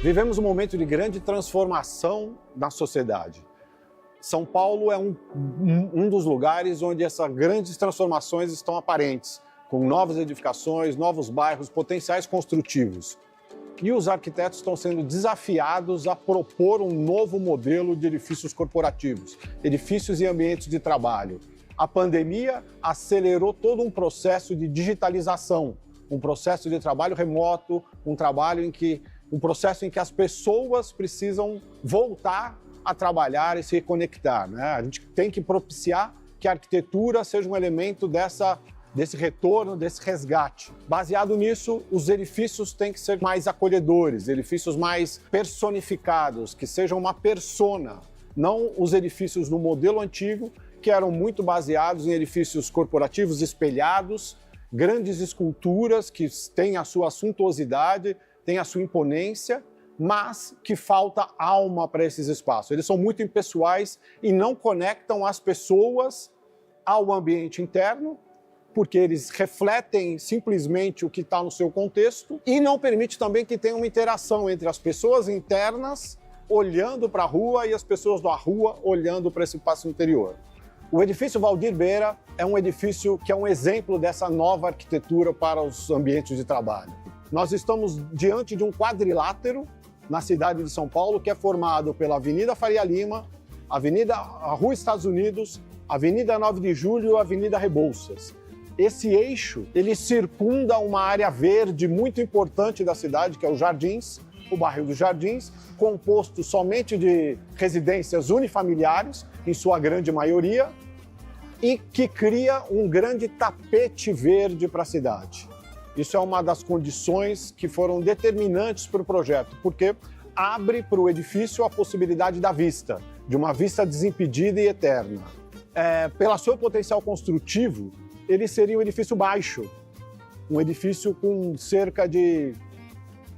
Vivemos um momento de grande transformação na sociedade. São Paulo é um dos lugares onde essas grandes transformações estão aparentes, com novas edificações, novos bairros, potenciais construtivos. E os arquitetos estão sendo desafiados a propor um novo modelo de edifícios corporativos, edifícios e ambientes de trabalho. A pandemia acelerou todo um processo de digitalização, um processo de trabalho remoto, um processo em que as pessoas precisam voltar a trabalhar e se reconectar, né? A gente tem que propiciar que a arquitetura seja um elemento desse retorno, desse resgate. Baseado nisso, os edifícios têm que ser mais acolhedores, edifícios mais personificados, que sejam uma persona, não os edifícios no modelo antigo, que eram muito baseados em edifícios corporativos espelhados, grandes esculturas que têm a sua suntuosidade, têm a sua imponência, mas que falta alma para esses espaços. Eles são muito impessoais e não conectam as pessoas ao ambiente interno, porque eles refletem simplesmente o que está no seu contexto e não permite também que tenha uma interação entre as pessoas internas olhando para a rua e as pessoas da rua olhando para esse espaço interior. O edifício Waldir Beira é um edifício que é um exemplo dessa nova arquitetura para os ambientes de trabalho. Nós estamos diante de um quadrilátero na cidade de São Paulo, que é formado pela Avenida Faria Lima, a Rua Estados Unidos, Avenida 9 de Julho e a Avenida Rebouças. Esse eixo, ele circunda uma área verde muito importante da cidade, que é os Jardins, o bairro dos Jardins, composto somente de residências unifamiliares, em sua grande maioria, e que cria um grande tapete verde para a cidade. Isso é uma das condições que foram determinantes para o projeto, porque abre para o edifício a possibilidade da vista, de uma vista desimpedida e eterna. Pelo seu potencial construtivo, ele seria um edifício baixo, um edifício com cerca de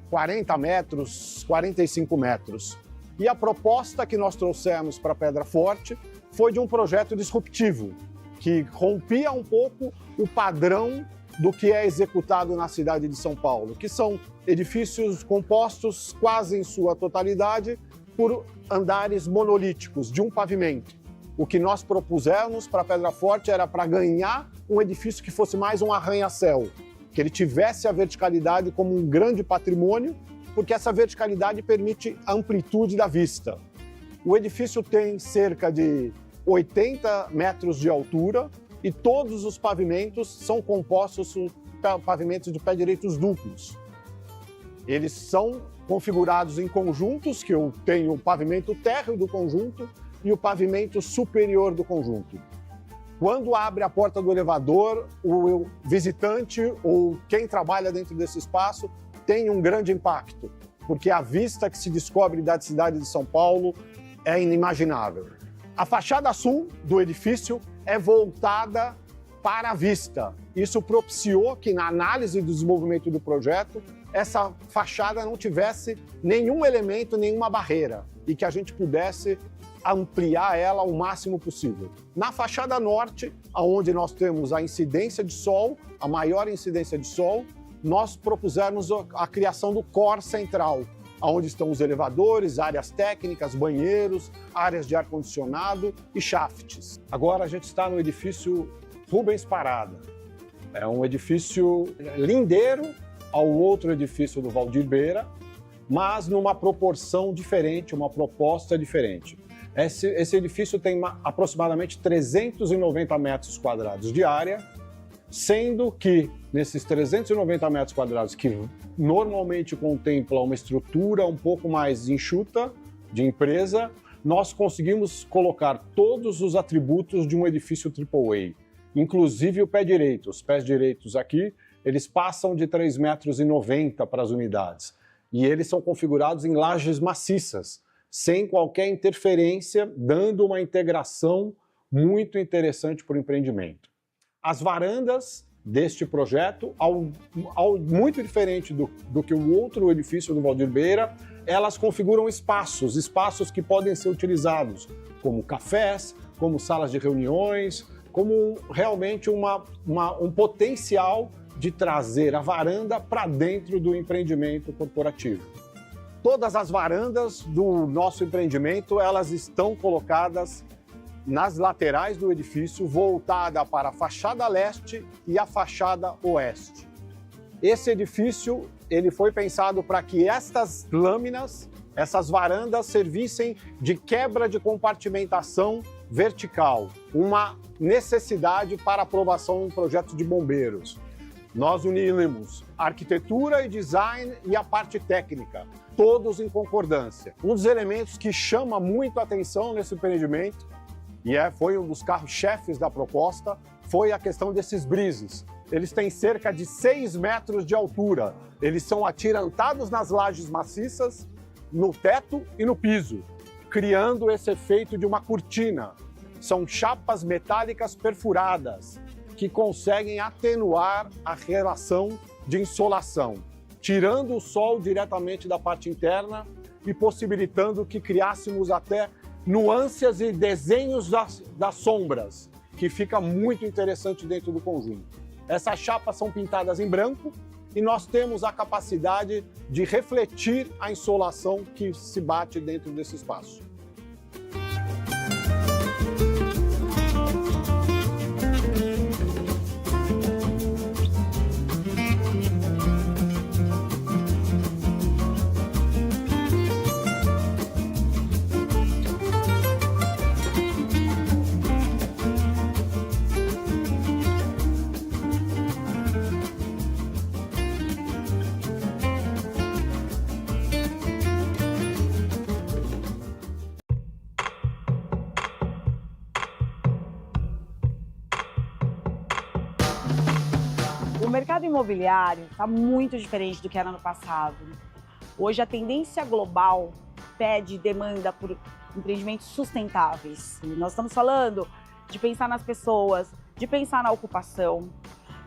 40 metros, 45 metros. E a proposta que nós trouxemos para Pedra Forte foi de um projeto disruptivo, que rompia um pouco o padrão do que é executado na cidade de São Paulo, que são edifícios compostos quase em sua totalidade por andares monolíticos, de um pavimento. O que nós propusemos para Pedra Forte era para ganhar um edifício que fosse mais um arranha-céu, que ele tivesse a verticalidade como um grande patrimônio, porque essa verticalidade permite a amplitude da vista. O edifício tem cerca de 80 metros de altura e todos os pavimentos são compostos por pavimentos de pé direitos duplos. Eles são configurados em conjuntos, que eu tenho o pavimento térreo do conjunto e o pavimento superior do conjunto. Quando abre a porta do elevador, o visitante ou quem trabalha dentro desse espaço tem um grande impacto, porque a vista que se descobre da cidade de São Paulo é inimaginável. A fachada sul do edifício é voltada para a vista. Isso propiciou que, na análise do desenvolvimento do projeto, essa fachada não tivesse nenhum elemento, nenhuma barreira, e que a gente pudesse ampliar ela ao máximo possível. Na fachada norte, onde nós temos a incidência de sol, a maior incidência de sol, nós propusemos a criação do core central, onde estão os elevadores, áreas técnicas, banheiros, áreas de ar-condicionado e shafts. Agora a gente está no edifício Rubens Parada. É um edifício lindeiro ao outro edifício do Waldir Beira, mas numa proporção diferente, uma proposta diferente. Esse edifício tem aproximadamente 390 metros quadrados de área, sendo que nesses 390 metros quadrados, que normalmente contempla uma estrutura um pouco mais enxuta de empresa, nós conseguimos colocar todos os atributos de um edifício AAA, inclusive o pé direito. Os pés direitos aqui, eles passam de 3,90 metros para as unidades, e eles são configurados em lajes maciças, sem qualquer interferência, dando uma integração muito interessante para o empreendimento. As varandas deste projeto, muito diferente do que o outro edifício do Waldir Beira, elas configuram espaços que podem ser utilizados como cafés, como salas de reuniões, como realmente um potencial de trazer a varanda para dentro do empreendimento corporativo. Todas as varandas do nosso empreendimento, elas estão colocadas nas laterais do edifício, voltada para a fachada leste e a fachada oeste. Esse edifício, ele foi pensado para que estas lâminas, essas varandas, servissem de quebra de compartimentação vertical, uma necessidade para aprovação em projetos de bombeiros. Nós unimos arquitetura e design e a parte técnica, todos em concordância. Um dos elementos que chama muito a atenção nesse empreendimento, e foi um dos carros-chefes da proposta, foi a questão desses brises. Eles têm cerca de 6 metros de altura. Eles são atirantados nas lajes maciças, no teto e no piso, criando esse efeito de uma cortina. São chapas metálicas perfuradas que conseguem atenuar a relação de insolação, tirando o sol diretamente da parte interna e possibilitando que criássemos até nuances e desenhos das sombras, que fica muito interessante dentro do conjunto. Essas chapas são pintadas em branco e nós temos a capacidade de refletir a insolação que se bate dentro desse espaço. O mercado imobiliário está muito diferente do que era no passado. Hoje a tendência global pede demanda por empreendimentos sustentáveis. E nós estamos falando de pensar nas pessoas, de pensar na ocupação,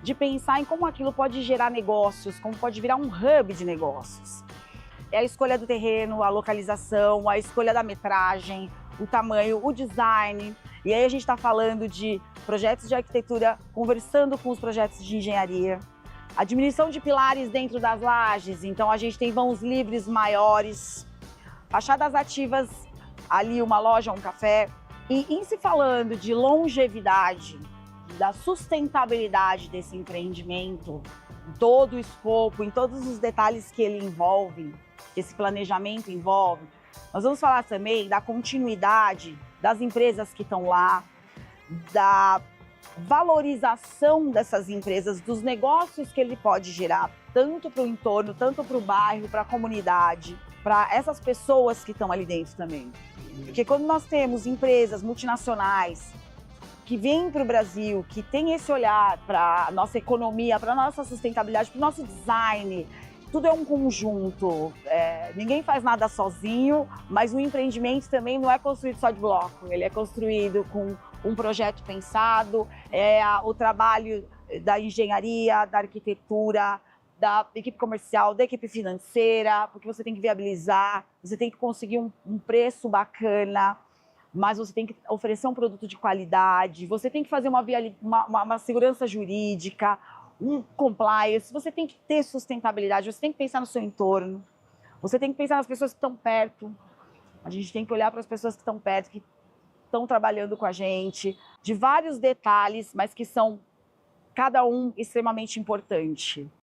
de pensar em como aquilo pode gerar negócios, como pode virar um hub de negócios. É a escolha do terreno, a localização, a escolha da metragem, o tamanho, o design. E aí a gente está falando de projetos de arquitetura conversando com os projetos de engenharia, a diminuição de pilares dentro das lajes, então a gente tem vãos livres maiores, fachadas ativas, ali uma loja, um café. E em se falando de longevidade, da sustentabilidade desse empreendimento, em todo o escopo, em todos os detalhes que ele envolve, que esse planejamento envolve, nós vamos falar também da continuidade das empresas que estão lá, da valorização dessas empresas, dos negócios que ele pode gerar, tanto para o entorno, tanto para o bairro, para a comunidade, para essas pessoas que estão ali dentro também. Porque quando nós temos empresas multinacionais que vêm para o Brasil, que têm esse olhar para a nossa economia, para a nossa sustentabilidade, para o nosso design, tudo é um conjunto, ninguém faz nada sozinho, mas o empreendimento também não é construído só de bloco, ele é construído com um projeto pensado, o trabalho da engenharia, da arquitetura, da equipe comercial, da equipe financeira, porque você tem que viabilizar, você tem que conseguir um preço bacana, mas você tem que oferecer um produto de qualidade, você tem que fazer uma segurança jurídica, um compliance, você tem que ter sustentabilidade, você tem que pensar no seu entorno, você tem que pensar nas pessoas que estão perto, a gente tem que olhar para as pessoas que estão perto, que estão trabalhando com a gente, de vários detalhes, mas que são cada um extremamente importante.